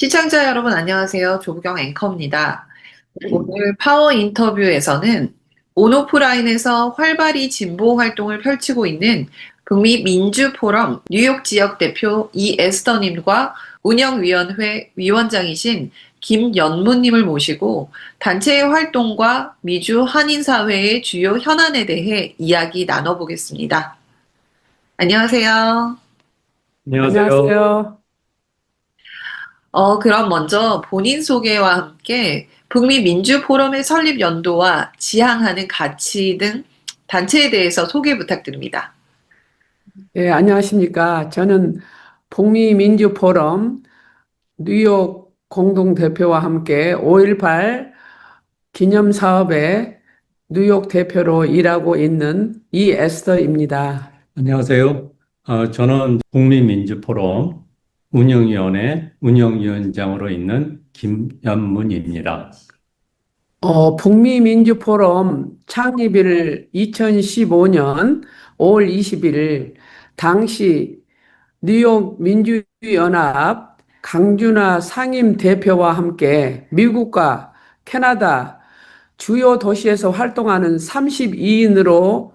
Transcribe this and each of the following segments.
시청자 여러분 안녕하세요. 조부경 앵커입니다. 오늘 파워 인터뷰에서는 온오프라인에서 활발히 진보 활동을 펼치고 있는 북미 민주포럼 뉴욕 지역 대표 이에스더님과 운영위원회 위원장이신 김연무님을 모시고 단체의 활동과 미주 한인사회의 주요 현안에 대해 이야기 나눠보겠습니다. 안녕하세요. 안녕하세요. 안녕하세요. 그럼 먼저 본인 소개와 함께 북미 민주 포럼의 설립 연도와 지향하는 가치 등 단체에 대해서 소개 부탁드립니다. 예, 안녕하십니까. 저는 북미 민주 포럼 뉴욕 공동대표와 함께 5.18 기념 사업의 뉴욕 대표로 일하고 있는 이에스더입니다. 안녕하세요. 저는 국민민주포럼 운영위원회 운영위원장으로 있는 김연문입니다. 북미 민주 포럼 창립일 2015년 5월 21일 당시 뉴욕 민주연합 강준하 상임 대표와 함께 미국과 캐나다 주요 도시에서 활동하는 32인으로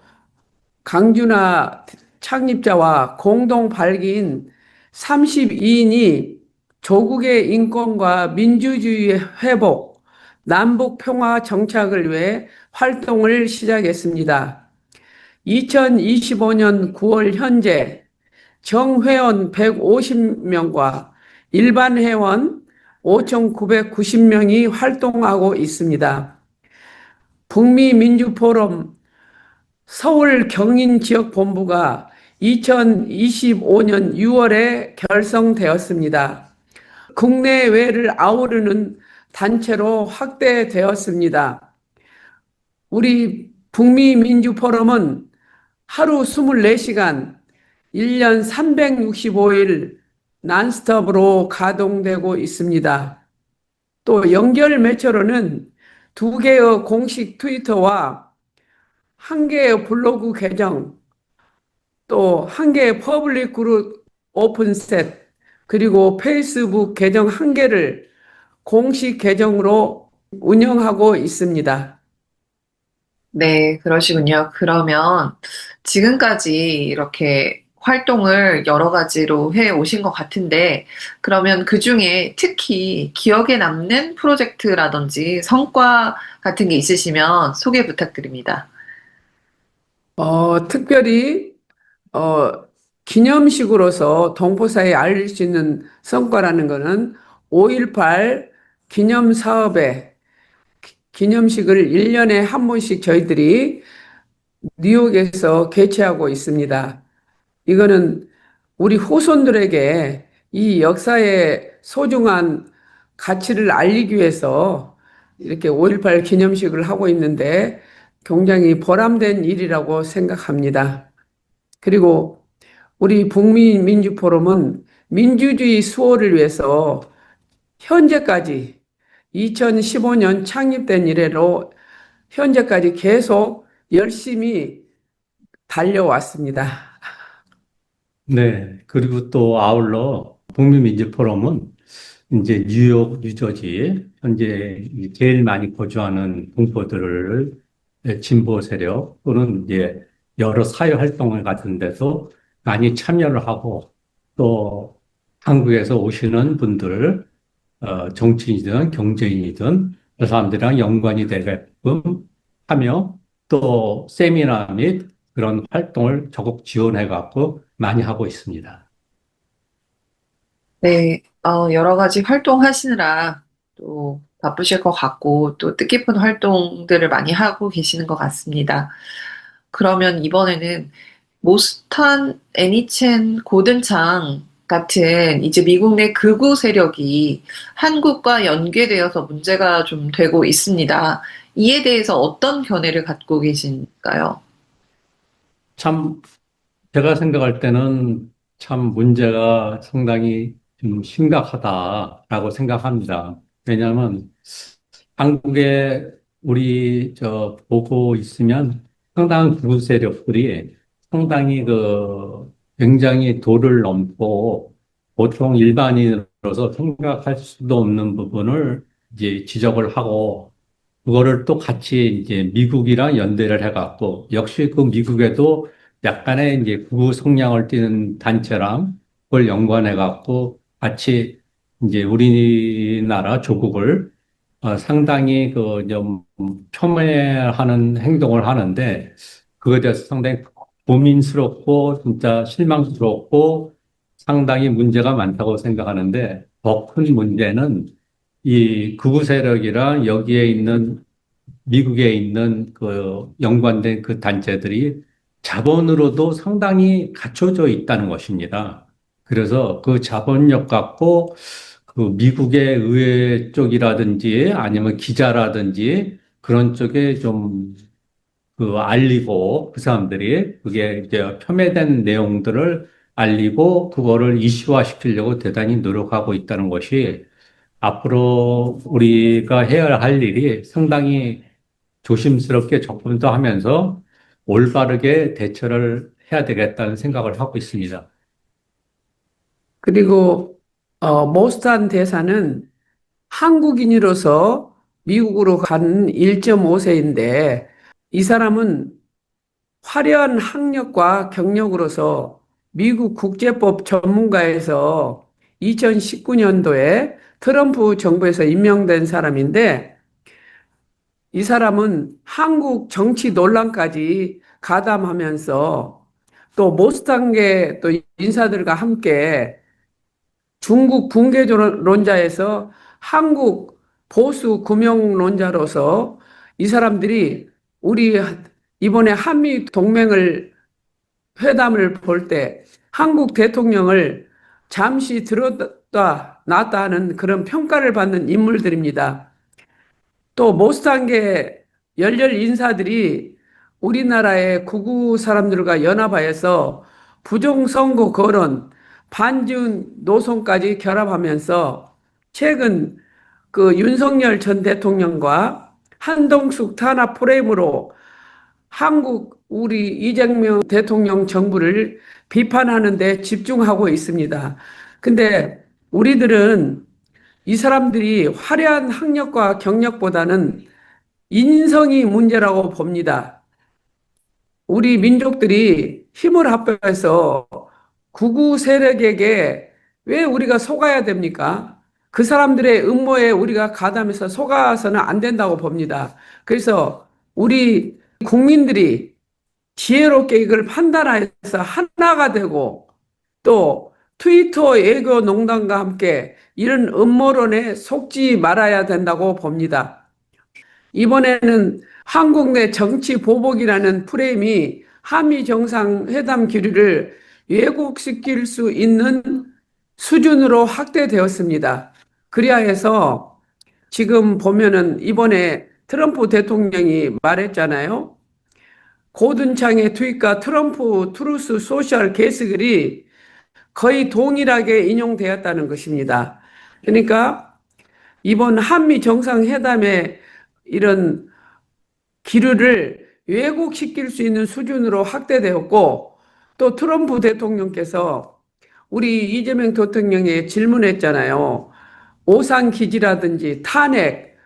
강준하 창립자와 공동 발기인 32인이 조국의 인권과 민주주의의 회복, 남북 평화 정착을 위해 활동을 시작했습니다. 2025년 9월 현재 정회원 150명과 일반 회원 5,990명이 활동하고 있습니다. 북미 민주포럼 서울 경인지역본부가 2025년 6월에 결성되었습니다. 국내외를 아우르는 단체로 확대되었습니다. 우리 북미 민주포럼은 하루 24시간 1년 365일 난스톱으로 가동되고 있습니다. 또 연결 매체로는 2개의 공식 트위터와 1개의 블로그 계정, 또 1개의 퍼블릭 그룹 오픈셋, 그리고 페이스북 계정 1개를 공식 계정으로 운영하고 있습니다. 네, 그러시군요. 그러면 지금까지 이렇게 활동을 여러 가지로 해 오신 것 같은데, 그러면 그 중에 특히 기억에 남는 프로젝트라든지 성과 같은 게 있으시면 소개 부탁드립니다. 특별히 어, 기념식으로서 동포사에 알릴 수 있는 성과라는 것은 5.18 기념 사업의 기념식을 1년에 한 번씩 저희들이 뉴욕에서 개최하고 있습니다. 이거는 우리 후손들에게 이 역사의 소중한 가치를 알리기 위해서 이렇게 5.18 기념식을 하고 있는데 굉장히 보람된 일이라고 생각합니다. 그리고 우리 북미민주포럼은 민주주의 수호를 위해서 현재까지 2015년 창립된 이래로 현재까지 계속 열심히 달려왔습니다. 네. 그리고 또 아울러 국민민주포럼은 이제 뉴욕, 뉴저지, 현재 제일 많이 거주하는 동포들을 진보 세력 또는 이제 여러 사회 활동을 같은 데서 많이 참여를 하고 또 한국에서 오시는 분들을 정치인이든 경제인이든 그 사람들이랑 연관이 되게끔 하며 또 세미나 및 그런 활동을 적극 지원해 갖고 많이 하고 있습니다. 네, 여러 가지 활동하시느라 또 바쁘실 것 같고 또 뜻깊은 활동들을 많이 하고 계시는 것 같습니다. 그러면 이번에는 모스탄 애니첸 고든창 같은 이제 미국 내 극우 세력이 한국과 연계되어서 문제가 좀 되고 있습니다. 이에 대해서 어떤 견해를 갖고 계신가요? 참 제가 생각할 때는 참 문제가 상당히 좀 심각하다라고 생각합니다. 왜냐하면 한국에 우리 보고 있으면 상당한 극우 세력들이 상당히 굉장히 도를 넘고 보통 일반인으로 생각할 수도 없는 부분을 이제 지적을 하고, 그거를 또 같이 이제 미국이랑 연대를 해갖고, 역시 그 미국에도 약간의 이제 극우 성향을 띠는 단체랑 그걸 연관해갖고, 같이 이제 우리나라 조국을 상당히 좀 폄훼하는 행동을 하는데, 그거에 대해서 상당히 고민스럽고, 진짜 실망스럽고, 상당히 문제가 많다고 생각하는데, 더 큰 문제는 이 극우 세력이랑 여기에 있는 미국에 있는 그 연관된 그 단체들이 자본으로도 상당히 갖춰져 있다는 것입니다. 그래서 그 자본력 갖고 그 미국의 의회 쪽이라든지 아니면 기자라든지 그런 쪽에 좀 알리고 그 사람들이 그게 이제 폄훼된 내용들을 알리고 그거를 이슈화 시키려고 대단히 노력하고 있다는 것이 앞으로 우리가 해야 할 일이 상당히 조심스럽게 접근도 하면서 올바르게 대처를 해야 되겠다는 생각을 하고 있습니다. 그리고 모스탄 대사는 한국인으로서 미국으로 간 1.5세인데 이 사람은 화려한 학력과 경력으로서 미국 국제법 전문가에서 2019년도에 트럼프 정부에서 임명된 사람인데 이 사람은 한국 정치 논란까지 가담하면서 또 모스탄계 또 인사들과 함께 중국 붕괴론자에서 한국 보수 금융론자로서 이 사람들이 우리 이번에 한미 동맹을 회담을 볼 때 한국 대통령을 잠시 들었다 놨다 하는 그런 평가를 받는 인물들입니다. 또 모스탄계 열렬 인사들이 우리나라의 극우 사람들과 연합하여서 부정선거 거론, 반중 노선까지 결합하면서 최근 그 윤석열 전 대통령과 한동숙 탄압 프레임으로 한국 우리 이재명 대통령 정부를 비판하는 데 집중하고 있습니다. 근데 우리들은 이 사람들이 화려한 학력과 경력보다는 인성이 문제라고 봅니다. 우리 민족들이 힘을 합해서 극우 세력에게 왜 우리가 속아야 됩니까? 그 사람들의 음모에 우리가 가담해서 속아서는 안 된다고 봅니다. 그래서 우리 국민들이 지혜롭게 이걸 판단해서 하나가 되고 또 트위터 애교 농단과 함께 이런 음모론에 속지 말아야 된다고 봅니다. 이번에는 한국 내 정치 보복이라는 프레임이 한미 정상회담 기류를 왜곡시킬 수 있는 수준으로 확대되었습니다. 그리하 해서 지금 보면은 이번에 트럼프 대통령이 말했잖아요. 고든창의 트윗과 트럼프 트루스 소셜 게시글이 거의 동일하게 인용되었다는 것입니다. 그러니까 이번 한미 정상회담의 이런 기류를 왜곡시킬 수 있는 수준으로 확대되었고 또 트럼프 대통령께서 우리 이재명 대통령에 질문했잖아요. 오산기지라든지 탄핵,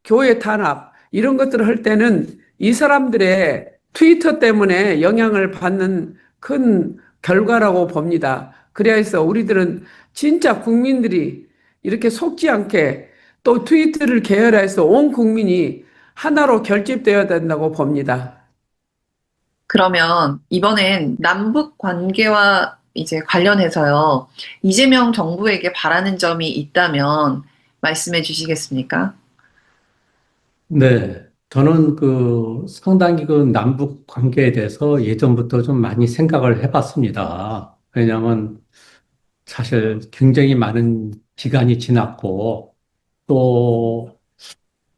교회 탄압 이런 것들을 할 때는 이 사람들의 트위터 때문에 영향을 받는 큰 결과라고 봅니다. 그래서 우리들은 진짜 국민들이 이렇게 속지 않게 또 트위터를 계열해서 온 국민이 하나로 결집되어야 된다고 봅니다. 그러면 이번엔 남북 관계와 이제 관련해서요, 이재명 정부에게 바라는 점이 있다면 말씀해 주시겠습니까? 네. 저는 상당히 남북 관계에 대해서 예전부터 좀 많이 생각을 해봤습니다. 왜냐하면 사실 굉장히 많은 기간이 지났고 또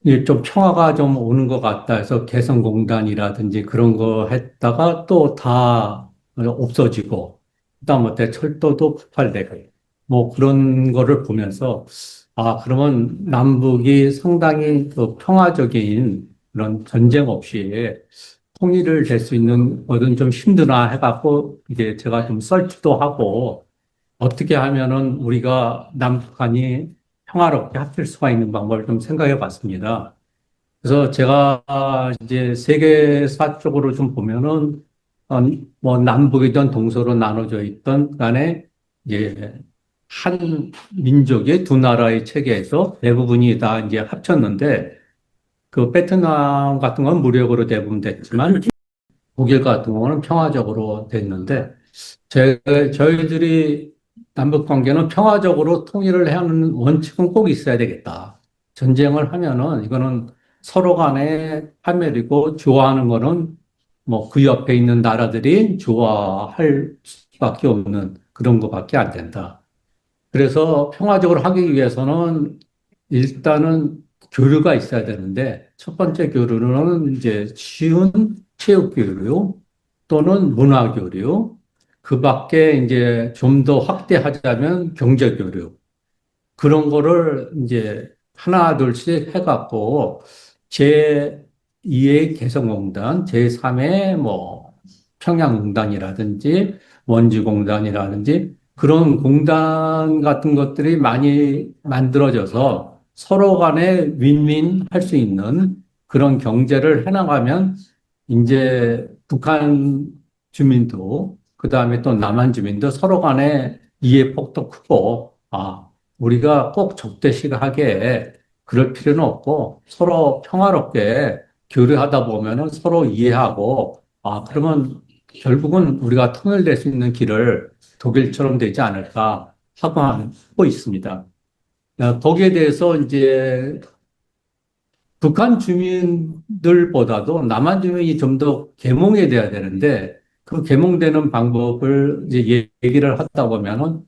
이게 좀 평화가 좀 오는 것 같다 해서 개성공단이라든지 그런 거 했다가 또 다 없어지고, 그다음에 철도도 폭발되고, 뭐 그런 거를 보면서, 아, 그러면 남북이 상당히 평화적인 그런 전쟁 없이 통일을 될 수 있는 것은 좀 힘드나 해갖고, 이제 제가 좀 설치도 하고, 어떻게 하면은 우리가 남북한이 평화롭게 합칠 수가 있는 방법을 좀 생각해 봤습니다. 그래서 제가 이제 세계사 쪽으로 좀 보면은, 뭐 남북이든 동서로 나눠져 있던 간에 이제 한 민족의 두 나라의 체계에서 대부분이 다 이제 합쳤는데, 그 베트남 같은 건 무력으로 대부분 됐지만 독일 같은 경우는 평화적으로 됐는데, 저희들이 남북 관계는 평화적으로 통일을 하는 원칙은 꼭 있어야 되겠다. 전쟁을 하면은 이거는 서로 간에 파멸이고 좋아하는 거는 뭐 그 옆에 있는 나라들이 좋아할 수밖에 없는 그런 거밖에 안 된다. 그래서 평화적으로 하기 위해서는 일단은 교류가 있어야 되는데 첫 번째 교류는 이제 쉬운 체육 교류 또는 문화 교류 그 밖에 이제 좀 더 확대하자면 경제 교류 그런 거를 이제 하나 둘씩 해갖고 제2의 개성공단, 제3의 뭐 평양공단이라든지 원주공단이라든지 그런 공단 같은 것들이 많이 만들어져서 서로 간에 윈윈 할 수 있는 그런 경제를 해나가면 이제 북한 주민도 그다음에 또 남한 주민도 서로 간에 이해폭도 크고 우리가 꼭 적대시하게 그럴 필요는 없고 서로 평화롭게 교류하다 보면은 서로 이해하고 그러면 결국은 우리가 통일될 수 있는 길을 독일처럼 되지 않을까 하고 있습니다. 거기에 대해서 이제 북한 주민들보다도 남한 주민이 좀 더 계몽이 돼야 되는데 그 계몽되는 방법을 이제 얘기를 하다 보면은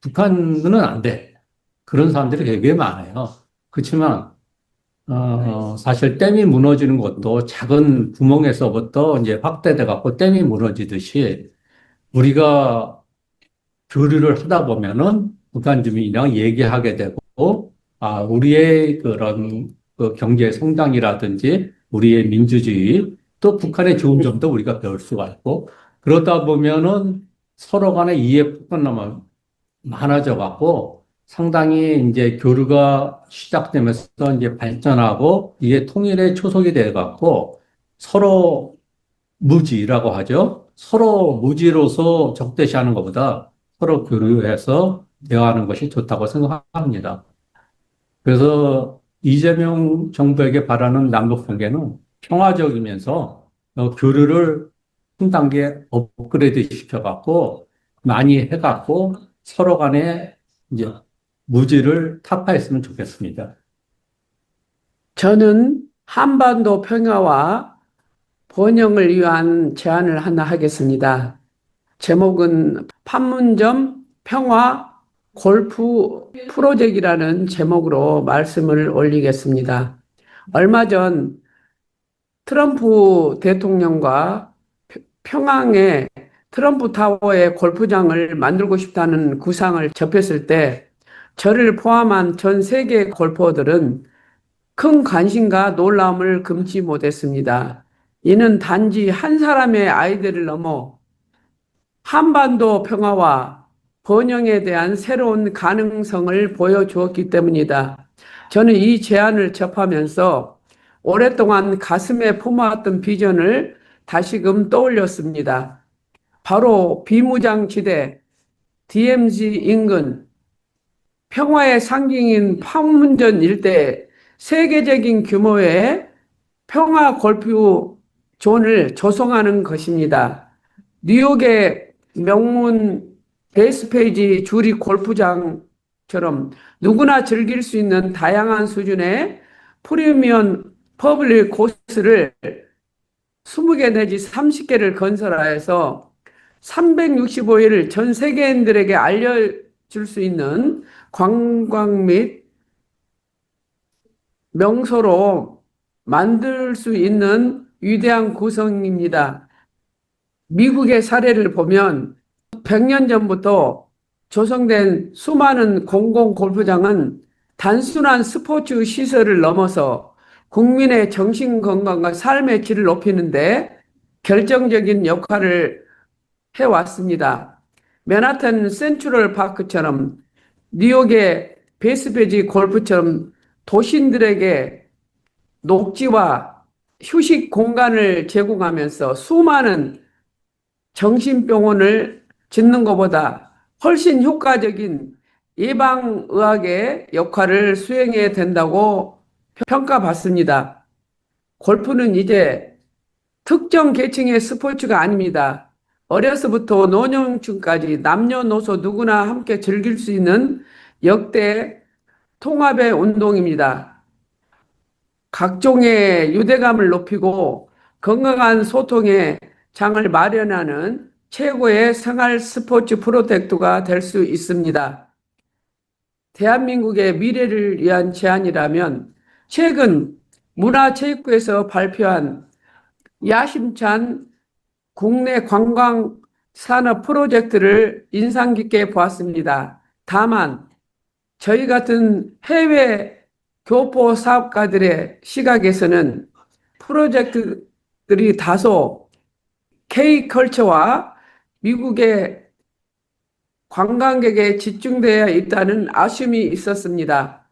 북한은 안 돼. 그런 사람들이 되게 많아요. 그렇지만 사실 댐이 무너지는 것도 작은 구멍에서부터 이제 확대돼 갖고 댐이 무너지듯이 우리가 교류를 하다 보면은 북한 주민이랑 얘기하게 되고, 우리의 그런 그 경제 성장이라든지 우리의 민주주의 또 북한의 좋은 점도 우리가 배울 수가 있고, 그러다 보면은 서로 간의 이해폭은 많아져 갖고 상당히 이제 교류가 시작되면서 이제 발전하고 이게 통일의 초석이 돼 갖고 서로 무지라고 하죠. 서로 무지로서 적대시하는 것보다 서로 교류해서 대화하는 것이 좋다고 생각합니다. 그래서 이재명 정부에게 바라는 남북 관계는 평화적이면서 교류를 한 단계 업그레이드 시켜갖고 많이 해갖고 서로 간에 이제 무지를 타파했으면 좋겠습니다. 저는 한반도 평화와 번영을 위한 제안을 하나 하겠습니다. 제목은 판문점 평화 골프 프로젝트라는 제목으로 말씀을 올리겠습니다. 얼마 전 트럼프 대통령과 평양에 트럼프 타워에 골프장을 만들고 싶다는 구상을 접했을 때 저를 포함한 전 세계 골퍼들은 큰 관심과 놀라움을 금치 못했습니다. 이는 단지 한 사람의 아이디어를 넘어 한반도 평화와 번영에 대한 새로운 가능성을 보여주었기 때문이다. 저는 이 제안을 접하면서 오랫동안 가슴에 품어왔던 비전을 다시금 떠올렸습니다. 바로 비무장지대 DMZ 인근 평화의 상징인 판문점 일대 세계적인 규모의 평화 골프 존을 조성하는 것입니다. 뉴욕의 명문 베이스페이지 주리 골프장처럼 누구나 즐길 수 있는 다양한 수준의 프리미엄 퍼블릭 코스를 20개 내지 30개를 건설하여서 365일 전 세계인들에게 알려줄 수 있는 관광 및 명소로 만들 수 있는 위대한 구성입니다. 미국의 사례를 보면 100년 전부터 조성된 수많은 공공 골프장은 단순한 스포츠 시설을 넘어서 국민의 정신 건강과 삶의 질을 높이는데 결정적인 역할을 해왔습니다. 맨하탄 센트럴 파크처럼 뉴욕의 베스베지 골프처럼 도심들에게 녹지와 휴식 공간을 제공하면서 수많은 정신병원을 짓는 것보다 훨씬 효과적인 예방의학의 역할을 수행해야 된다고 평가받습니다. 골프는 이제 특정 계층의 스포츠가 아닙니다. 어려서부터 노년층까지 남녀노소 누구나 함께 즐길 수 있는 역대 통합의 운동입니다. 각종의 유대감을 높이고 건강한 소통의 장을 마련하는 최고의 생활 스포츠 프로젝트가 될 수 있습니다. 대한민국의 미래를 위한 제안이라면 최근 문화체육부에서 발표한 야심찬 국내 관광 산업 프로젝트를 인상 깊게 보았습니다. 다만 저희 같은 해외 교포 사업가들의 시각에서는 프로젝트들이 다소 K컬처와 미국의 관광객에 집중되어 있다는 아쉬움이 있었습니다.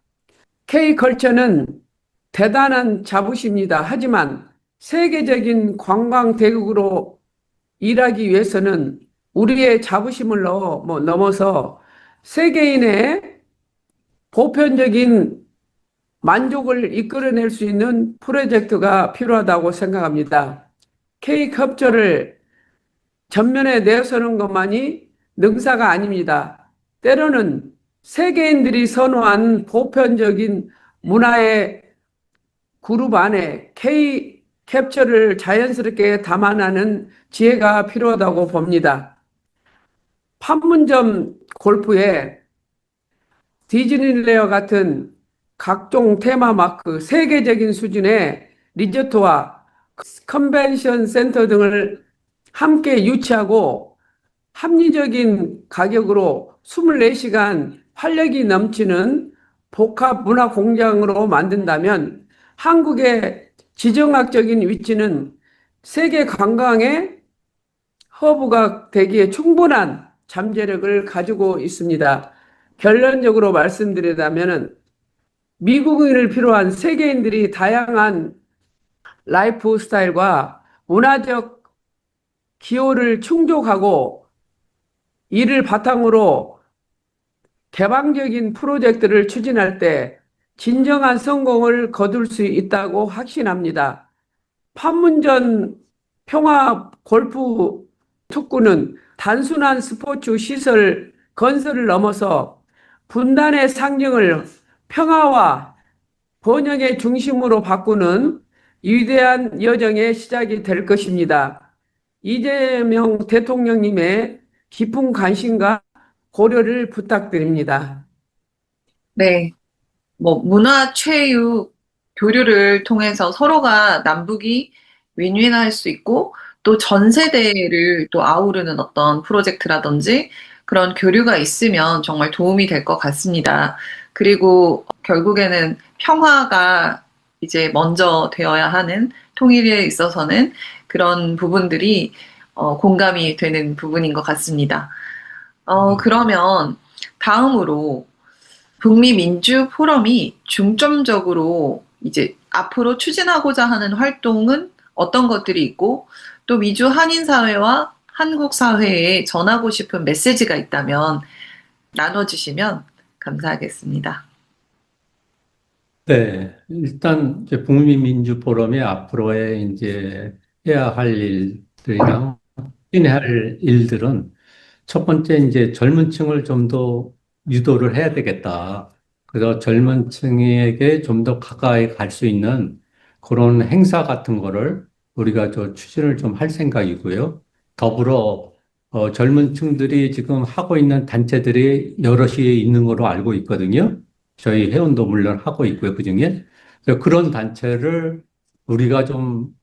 K컬처는 대단한 자부심입니다. 하지만 세계적인 관광 대국으로 일하기 위해서는 우리의 자부심을 넘어서 세계인의 보편적인 만족을 이끌어낼 수 있는 프로젝트가 필요하다고 생각합니다. K컬처를 전면에 내세우는 것만이 능사가 아닙니다. 때로는 세계인들이 선호한 보편적인 문화의 그룹 안에 K캡처를 자연스럽게 담아내는 지혜가 필요하다고 봅니다. 판문점 골프에 디즈니랜드 같은 각종 테마마크, 세계적인 수준의 리조트와 컨벤션 센터 등을 함께 유치하고 합리적인 가격으로 24시간 활력이 넘치는 복합 문화 공장으로 만든다면 한국의 지정학적인 위치는 세계 관광의 허브가 되기에 충분한 잠재력을 가지고 있습니다. 결론적으로 말씀드리자면 미국인을 필요한 세계인들이 다양한 라이프 스타일과 문화적 기호를 충족하고 이를 바탕으로 개방적인 프로젝트를 추진할 때 진정한 성공을 거둘 수 있다고 확신합니다. 판문점 평화 골프 특구는 단순한 스포츠 시설 건설을 넘어서 분단의 상징을 평화와 번영의 중심으로 바꾸는 위대한 여정의 시작이 될 것입니다. 이재명 대통령님의 깊은 관심과 고려를 부탁드립니다. 네. 문화체육 교류를 통해서 서로가 남북이 윈윈할 수 있고 또 전 세대를 또 아우르는 어떤 프로젝트라든지 그런 교류가 있으면 정말 도움이 될 것 같습니다. 그리고 결국에는 평화가 이제 먼저 되어야 하는 통일에 있어서는 그런 부분들이 공감이 되는 부분인 것 같습니다. 그러면 다음으로 북미 민주 포럼이 중점적으로 이제 앞으로 추진하고자 하는 활동은 어떤 것들이 있고 또 미주 한인 사회와 한국 사회에 전하고 싶은 메시지가 있다면 나눠주시면 감사하겠습니다. 네, 일단 이제 북미 민주 포럼이 앞으로의 이제 해야 할 일들이랑 해야 할 일들은 첫 번째 이제 젊은 층을 좀 더 유도를 해야 되겠다. 그래서 젊은 층에게 좀 더 가까이 갈 수 있는 그런 행사 같은 거를 우리가 추진을 좀 할 생각이고요. 더불어 젊은 층들이 지금 하고 있는 단체들이 여럿이 있는 걸로 알고 있거든요. 저희 회원도 물론 하고 있고요, 그중에. 그래서 그런 단체를 우리가 좀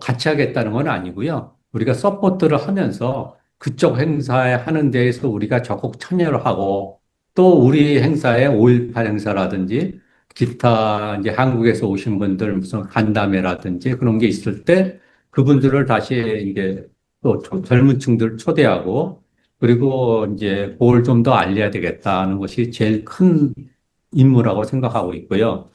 같이 하겠다는 건 아니고요. 우리가 서포트를 하면서 그쪽 행사에 하는 데에서 우리가 적극 참여를 하고 또 우리 행사에 5.18 행사라든지 기타 이제 한국에서 오신 분들 무슨 간담회라든지 그런 게 있을 때 그분들을 다시 이제 또 젊은 층들 초대하고 그리고 이제 그걸 좀 더 알려야 되겠다는 것이 제일 큰 임무라고 생각하고 있고요.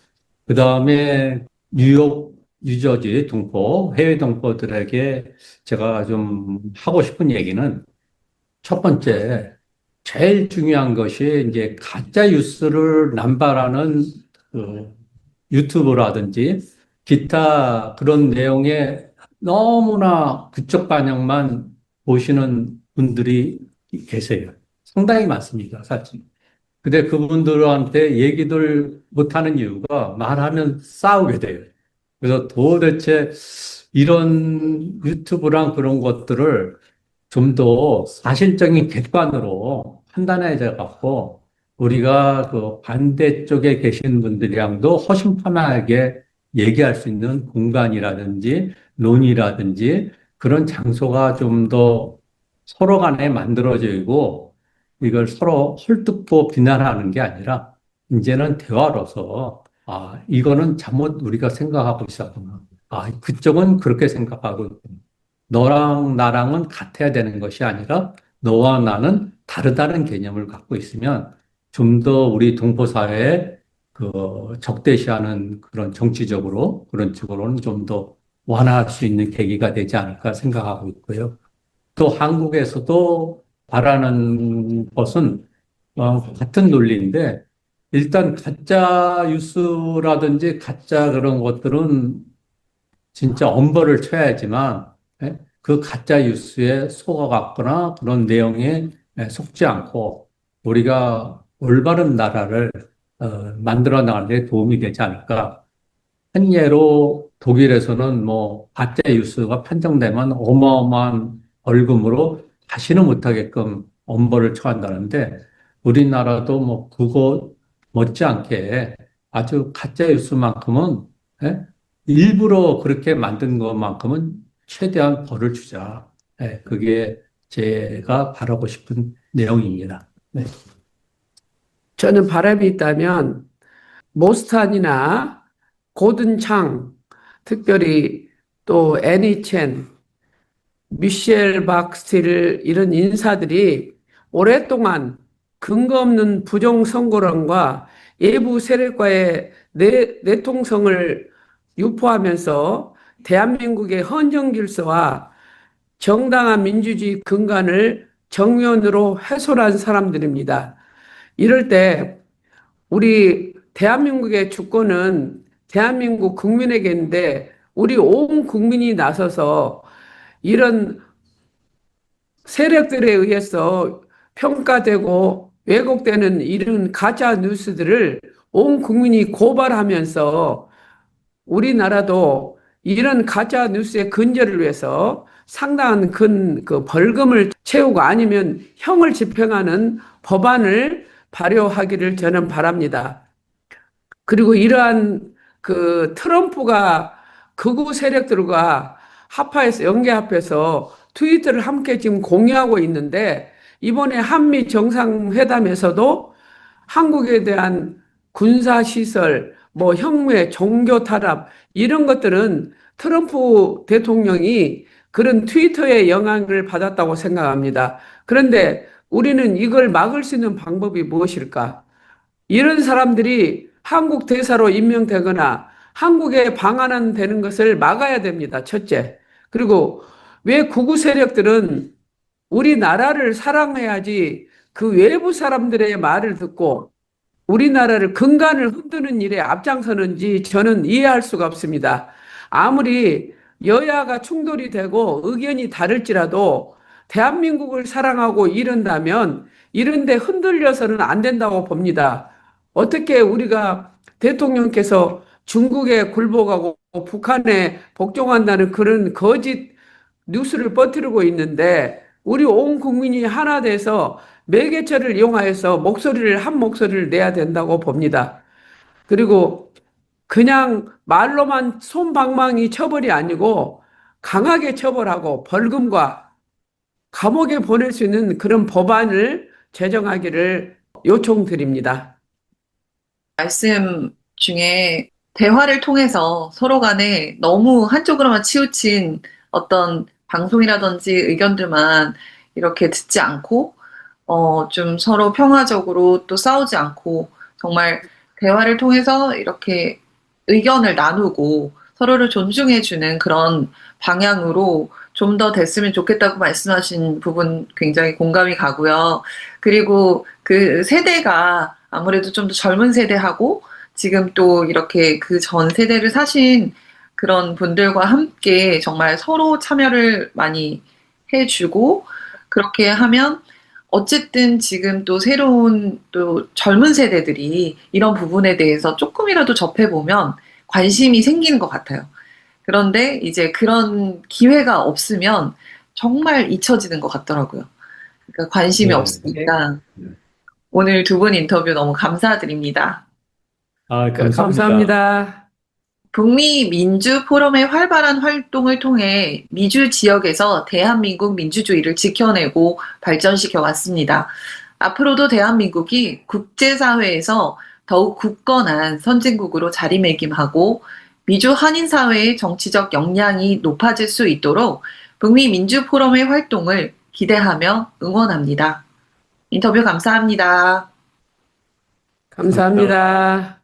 그 다음에 뉴욕, 뉴저지 동포, 해외 동포들에게 제가 좀 하고 싶은 얘기는 첫 번째, 제일 중요한 것이 이제 가짜 뉴스를 남발하는 그 유튜브라든지 기타 그런 내용에 너무나 그쪽 반영만 보시는 분들이 계세요. 상당히 많습니다, 사실. 근데 그분들한테 얘기들 못하는 이유가 말하면 싸우게 돼요. 그래서 도대체 이런 유튜브랑 그런 것들을 좀 더 사실적인 객관으로 판단해야 돼 갖고 우리가 그 반대쪽에 계신 분들이랑도 허심탄회하게 얘기할 수 있는 공간이라든지 논의라든지 그런 장소가 좀 더 서로 간에 만들어지고 이걸 서로 헐뜯고 비난하는 게 아니라 이제는 대화로서 이거는 잘못 우리가 생각하고 있었구나. 그쪽은 그렇게 생각하고 있구나. 너랑 나랑은 같아야 되는 것이 아니라 너와 나는 다르다는 개념을 갖고 있으면 좀 더 우리 동포 사회에 그 적대시하는 그런 정치적으로 그런 쪽으로는 좀 더 완화할 수 있는 계기가 되지 않을까 생각하고 있고요. 또 한국에서도 바라는 것은 같은 논리인데 일단 가짜 뉴스라든지 가짜 그런 것들은 진짜 엄벌을 쳐야지만 그 가짜 뉴스에 속아갔거나 그런 내용에 속지 않고 우리가 올바른 나라를 만들어 나가는 데 도움이 되지 않을까. 한 예로 독일에서는 뭐 가짜 뉴스가 판정되면 어마어마한 벌금으로 다시는 못하게끔 엄벌을 처한다는데 우리나라도 뭐 그거 못지않게 아주 가짜 뉴스만큼은 예? 일부러 그렇게 만든 것만큼은 최대한 벌을 주자. 그게 제가 바라고 싶은 내용입니다. 네. 저는 바람이 있다면 모스탄이나 고든 창, 특별히 또 애니 첸, 미셸 박스틸 이런 인사들이 오랫동안 근거 없는 부정선거론과 외부 세력과의 내통성을 유포하면서 대한민국의 헌정 질서와 정당한 민주주의 근간을 정면으로 훼손한 사람들입니다. 이럴 때 우리 대한민국의 주권은 대한민국 국민에게 있는데 우리 온 국민이 나서서 이런 세력들에 의해서 평가되고 왜곡되는 이런 가짜 뉴스들을 온 국민이 고발하면서 우리나라도 이런 가짜 뉴스의 근절을 위해서 상당한 그 벌금을 채우고 아니면 형을 집행하는 법안을 발효하기를 저는 바랍니다. 그리고 이러한 그 트럼프가 극우 세력들과 연계합해서 트위터를 함께 지금 공유하고 있는데 이번에 한미 정상회담에서도 한국에 대한 군사시설, 뭐 혁명, 종교 탄압 이런 것들은 트럼프 대통령이 그런 트위터의 영향을 받았다고 생각합니다. 그런데 우리는 이걸 막을 수 있는 방법이 무엇일까? 이런 사람들이 한국 대사로 임명되거나 한국에 방한되는 것을 막아야 됩니다. 첫째. 그리고 왜 극우 세력들은 우리나라를 사랑해야지 그 외부 사람들의 말을 듣고 우리나라를 근간을 흔드는 일에 앞장서는지 저는 이해할 수가 없습니다. 아무리 여야가 충돌이 되고 의견이 다를지라도 대한민국을 사랑하고 이른다면 이런데 흔들려서는 안 된다고 봅니다. 어떻게 우리가 대통령께서 중국에 굴복하고 북한에 복종한다는 그런 거짓 뉴스를 퍼뜨리고 있는데 우리 온 국민이 하나 돼서 매개체를 이용하여서 한 목소리를 내야 된다고 봅니다. 그리고 그냥 말로만 솜방망이 처벌이 아니고 강하게 처벌하고 벌금과 감옥에 보낼 수 있는 그런 법안을 제정하기를 요청드립니다. 말씀 중에 대화를 통해서 서로 간에 너무 한쪽으로만 치우친 어떤 방송이라든지 의견들만 이렇게 듣지 않고 좀 서로 평화적으로 또 싸우지 않고 정말 대화를 통해서 이렇게 의견을 나누고 서로를 존중해주는 그런 방향으로 좀 더 됐으면 좋겠다고 말씀하신 부분 굉장히 공감이 가고요. 그리고 그 세대가 아무래도 좀 더 젊은 세대하고 지금 또 이렇게 그 전 세대를 사신 그런 분들과 함께 정말 서로 참여를 많이 해주고 그렇게 하면 어쨌든 지금 또 새로운 또 젊은 세대들이 이런 부분에 대해서 조금이라도 접해보면 관심이 생기는 것 같아요. 그런데 이제 그런 기회가 없으면 정말 잊혀지는 것 같더라고요. 그러니까 관심이 네. 없으니까 오늘 두 분 인터뷰 너무 감사드립니다. 아, 감사합니다. 감사합니다. 북미 민주 포럼의 활발한 활동을 통해 미주 지역에서 대한민국 민주주의를 지켜내고 발전시켜 왔습니다. 앞으로도 대한민국이 국제사회에서 더욱 굳건한 선진국으로 자리매김하고 미주 한인사회의 정치적 역량이 높아질 수 있도록 북미 민주 포럼의 활동을 기대하며 응원합니다. 인터뷰 감사합니다. 감사합니다. 감사합니다.